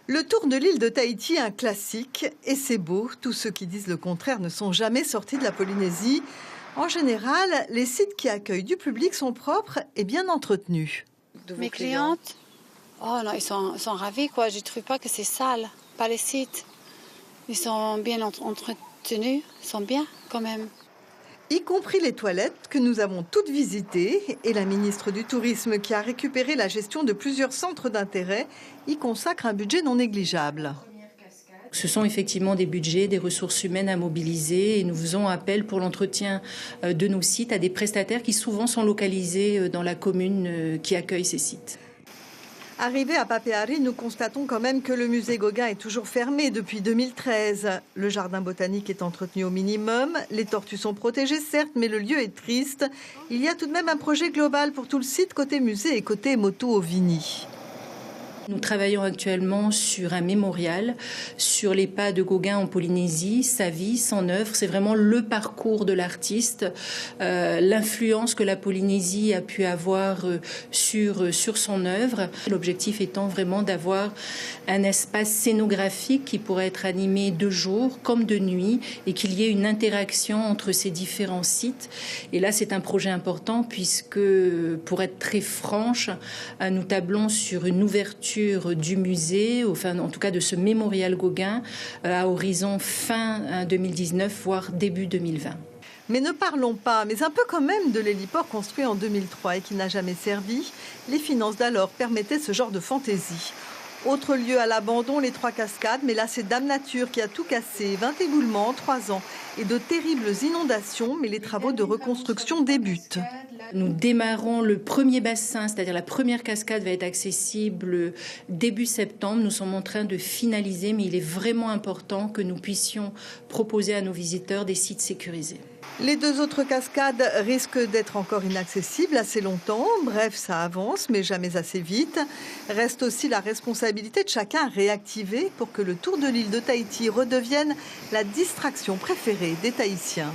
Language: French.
Le tour de l'île de Tahiti est un classique et c'est beau. Tous ceux qui disent le contraire ne sont jamais sortis de la Polynésie. En général, les sites qui accueillent du public sont propres et bien entretenus. Mes clientes, oh non, ils sont ravis quoi. Je ne trouve pas que c'est sale, pas les sites. Ils sont bien entretenus, ils sont bien quand même. Y compris les toilettes que nous avons toutes visitées. Et la ministre du Tourisme, qui a récupéré la gestion de plusieurs centres d'intérêt, y consacre un budget non négligeable. Ce sont effectivement des budgets, des ressources humaines à mobiliser et nous faisons appel pour l'entretien de nos sites à des prestataires qui souvent sont localisés dans la commune qui accueille ces sites. Arrivé à Papeari, nous constatons quand même que le musée Gauguin est toujours fermé depuis 2013. Le jardin botanique est entretenu au minimum. Les tortues sont protégées, certes, mais le lieu est triste. Il y a tout de même un projet global pour tout le site, côté musée et côté moto Ovini. Nous travaillons actuellement sur un mémorial sur les pas de Gauguin en Polynésie, sa vie, son œuvre. C'est vraiment le parcours de l'artiste, l'influence que la Polynésie a pu avoir sur son œuvre. L'objectif étant vraiment d'avoir un espace scénographique qui pourrait être animé de jour comme de nuit et qu'il y ait une interaction entre ces différents sites. Et là, c'est un projet important puisque, pour être très franche, nous tablons sur une ouverture du musée, enfin en tout cas de ce mémorial Gauguin, à horizon fin 2019, voire début 2020. Mais ne parlons pas, mais un peu quand même, de l'héliport construit en 2003 et qui n'a jamais servi. Les finances d'alors permettaient ce genre de fantaisie. Autre lieu à l'abandon, les Trois Cascades, mais là c'est Dame Nature qui a tout cassé. 20 éboulements en 3 ans et de terribles inondations, mais les travaux de reconstruction débutent. Nous démarrons le premier bassin, c'est-à-dire la première cascade va être accessible début septembre. Nous sommes en train de finaliser, mais il est vraiment important que nous puissions proposer à nos visiteurs des sites sécurisés. Les 2 autres cascades risquent d'être encore inaccessibles assez longtemps. Bref, ça avance, mais jamais assez vite. Reste aussi la responsabilité de chacun à réactiver pour que le tour de l'île de Tahiti redevienne la distraction préférée des Tahitiens.